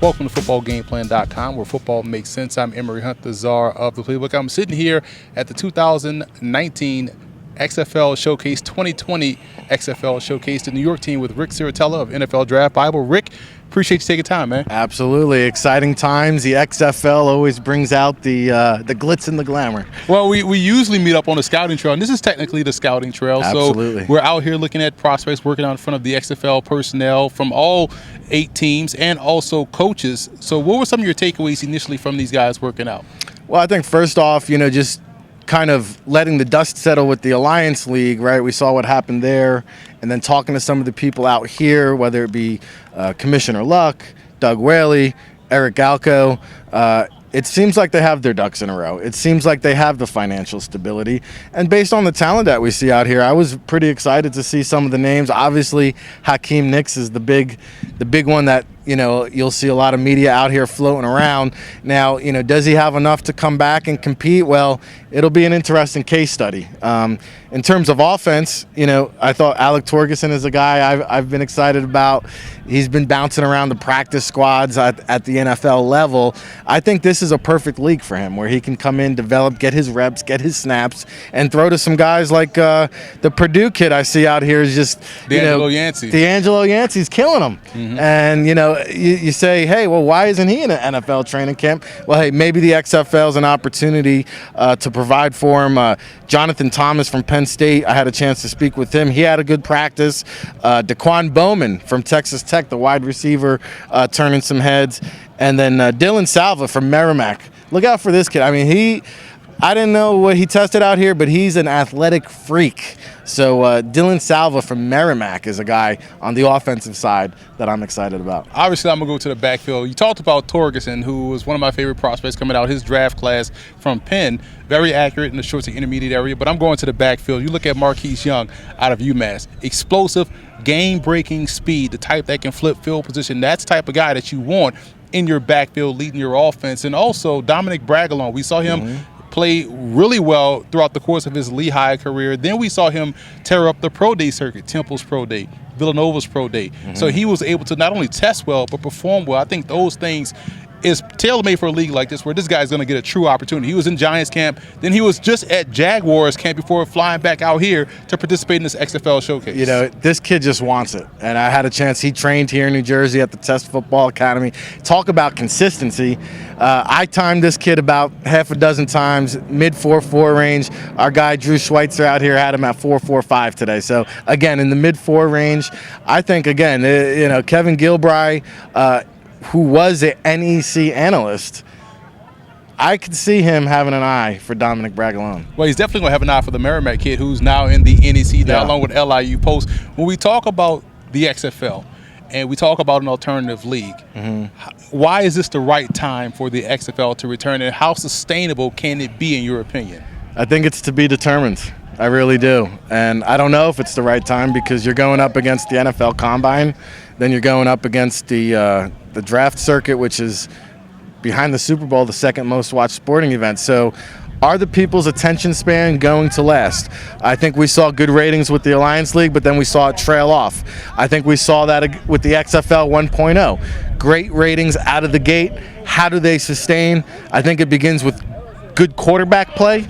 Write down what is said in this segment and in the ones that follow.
Welcome to footballgameplan.com, where football makes sense. I'm Emory Hunt, the czar of the playbook. I'm sitting here at the 2019 XFL Showcase, 2020 XFL Showcase, the New York team with Ric Serritella of NFL Draft Bible. Rick, appreciate you taking time, man. Absolutely. Exciting times. The XFL always brings out the glitz and the glamour. Well, we usually meet up on the scouting trail, and this is technically the scouting trail. Absolutely. So we're out here looking at prospects, working out in front of the XFL personnel from all 8 teams and also coaches. So what were some of your takeaways initially from these guys working out? Well, I think first off, just kind of letting the dust settle with the Alliance League, right? We saw what happened there, and then talking to some of the people out here, whether it be Commissioner Luck, Doug Whaley, Eric Galco. It seems like they have their ducks in a row. It seems like they have the financial stability. And based on the talent that we see out here, I was pretty excited to see some of the names. Obviously, Hakeem Nicks is the big one that, you'll see a lot of media out here floating around. Now, does he have enough to come back and compete? Well, it'll be an interesting case study. In terms of offense, I thought Alec Torgerson is a guy I've been excited about. He's been bouncing around the practice squads at the NFL level. I think this is a perfect league for him, where he can come in, develop, get his reps, get his snaps, and throw to some guys like the Purdue kid I see out here is just D'Angelo Yancey. D'Angelo Yancey's killing him. Mm-hmm. And you say, hey, well, why isn't he in an NFL training camp? Well, hey, maybe the XFL is an opportunity to provide for him. Jonathan Thomas from Penn State, I had a chance to speak with him. He had a good practice. Daquan Bowman from Texas Tech, the wide receiver, turning some heads. And then Dylan Salva from Merrimack. Look out for this kid. I mean, I didn't know what he tested out here, but he's an athletic freak. So Dylan Salva from Merrimack is a guy on the offensive side that I'm excited about. Obviously, I'm going to go to the backfield. You talked about Torgerson, who was one of my favorite prospects coming out his draft class from Penn. Very accurate in the short to intermediate area, but I'm going to the backfield. You look at Marquise Young out of UMass. Explosive, game-breaking speed, the type that can flip field position. That's the type of guy that you want in your backfield leading your offense. And also Dominic Bragalon. We saw him play really well throughout the course of his Lehigh career. Then we saw him tear up the Pro Day circuit, Temple's Pro Day, Villanova's Pro Day. So he was able to not only test well, but perform well. I think those things is tailor-made for a league like this, where this guy's going to get a true opportunity. He was in Giants camp, then he was just at Jaguars camp before flying back out here to participate in this XFL showcase. This kid just wants it. And I had a chance. He trained here in New Jersey at the Test Football Academy. Talk about consistency. I timed this kid about half a dozen times, mid 4.4 range. Our guy Drew Schweitzer out here had him at 4.45 today. So again, in the mid 4 range. I think again, Kevin Gilbride, who was an NEC analyst, I could see him having an eye for Dominic Bragalon. Well, he's definitely going to have an eye for the Merrimack kid, who's now in the NEC, along with LIU Post. When we talk about the XFL and we talk about an alternative league, why is this the right time for the XFL to return, and how sustainable can it be, in your opinion? I think it's to be determined. I really do. And I don't know if it's the right time, because you're going up against the NFL Combine, then you're going up against the draft circuit, which is behind the Super Bowl, the second most watched sporting event. So are the people's attention span going to last? I think we saw good ratings with the Alliance League, but then we saw it trail off. I think we saw that with the XFL 1.0. Great ratings out of the gate. How do they sustain? I think it begins with good quarterback play,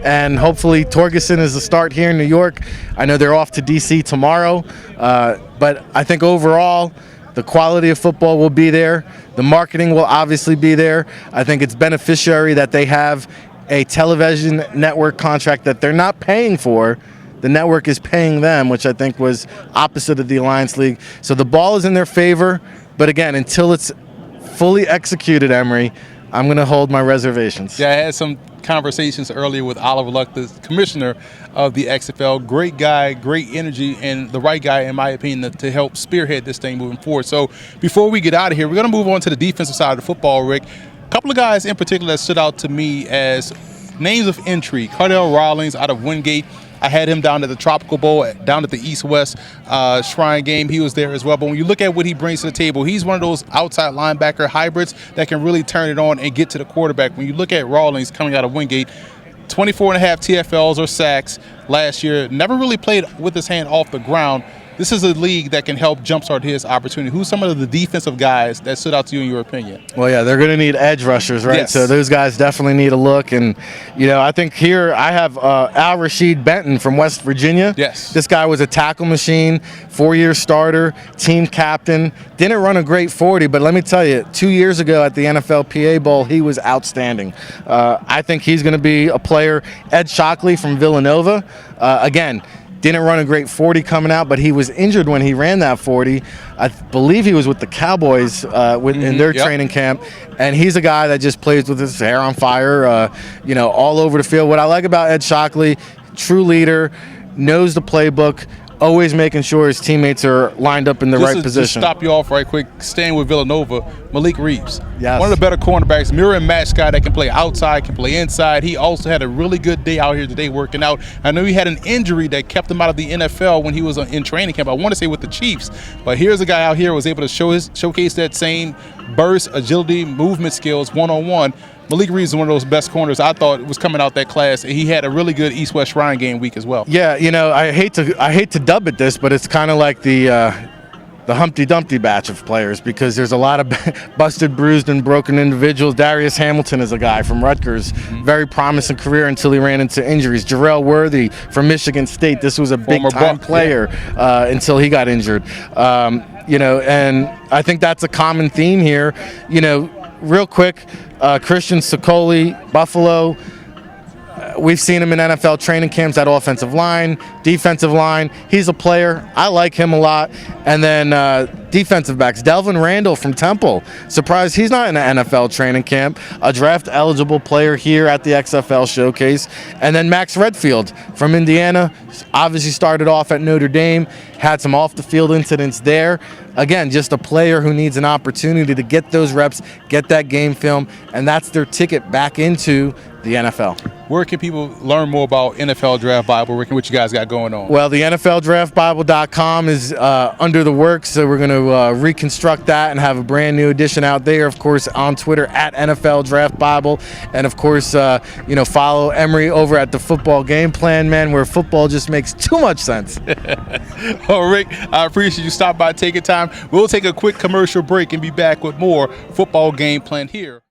and hopefully Torgerson is the start here in New York. I know they're off to D.C. tomorrow, but I think overall the quality of football will be there. The marketing will obviously be there. I think it's beneficiary that they have a television network contract that they're not paying for. The network is paying them, which I think was opposite of the Alliance League. So the ball is in their favor, but again, until it's fully executed, Emory, I'm going to hold my reservations. Yeah, I had some conversations earlier with Oliver Luck, the commissioner of the XFL. Great guy, great energy, and the right guy, in my opinion, to help spearhead this thing moving forward. So before we get out of here, we're going to move on to the defensive side of the football, Rick. A couple of guys in particular that stood out to me as names of intrigue. Cardell Rawlings out of Wingate. I had him down at the Tropical Bowl, down at the East-West Shrine game. He was there as well. But when you look at what he brings to the table, he's one of those outside linebacker hybrids that can really turn it on and get to the quarterback. When you look at Rawlings coming out of Wingate, 24.5 TFLs or sacks last year. Never really played with his hand off the ground. this is a league that can help jumpstart his opportunity. Who's some of the defensive guys that stood out to you in your opinion? Well, yeah, they're going to need edge rushers, right? Yes. So those guys definitely need a look. And, I think here I have Al Rashid Benton from West Virginia. Yes. This guy was a tackle machine, 4-year starter, team captain. Didn't run a great 40, but let me tell you, 2 years ago at the NFLPA Bowl, he was outstanding. I think he's going to be a player. Ed Shockley from Villanova, again, didn't run a great 40 coming out, but he was injured when he ran that 40. I believe he was with the Cowboys in their training camp, and he's a guy that just plays with his hair on fire, all over the field. What I like about Ed Shockley, true leader, knows the playbook, always making sure his teammates are lined up in the right position. Just stop you off right quick. Staying with Villanova, Malik Reeves. Yes. One of the better cornerbacks, mirror and match guy that can play outside, can play inside. He also had a really good day out here today working out. I know he had an injury that kept him out of the NFL when he was in training camp. I want to say with the Chiefs, but here's a guy out here who was able to showcase that same burst, agility, movement skills one-on-one. Malik Reeves is one of those best corners I thought was coming out that class, and he had a really good East-West Shrine Game week as well. Yeah, I hate to dub it this, but it's kind of like the Humpty Dumpty batch of players, because there's a lot of busted, bruised, and broken individuals. Darius Hamilton is a guy from Rutgers, very promising career until he ran into injuries. Jarrell Worthy from Michigan State, this was a big-time player until he got injured. And I think that's a common theme here. Real quick, Christian Sicoli, Buffalo. We've seen him in NFL training camps at offensive line, defensive line. He's a player. I like him a lot. And then defensive backs, Delvin Randall from Temple. Surprised he's not in an NFL training camp. A draft-eligible player here at the XFL Showcase. And then Max Redfield from Indiana. Obviously started off at Notre Dame, had some off-the-field incidents there. Again, just a player who needs an opportunity to get those reps, get that game film, and that's their ticket back into the NFL. Where can people learn more about NFL Draft Bible? What you guys got going on? Well, the NFLDraftBible.com is under the works, so we're going to reconstruct that and have a brand new edition out there. Of course, on Twitter at NFL Draft Bible, and of course, follow Emery over at the Football Game Plan, man, where football just makes too much sense. Oh, Rick, I appreciate you stopping by, taking time. We'll take a quick commercial break and be back with more Football Game Plan here.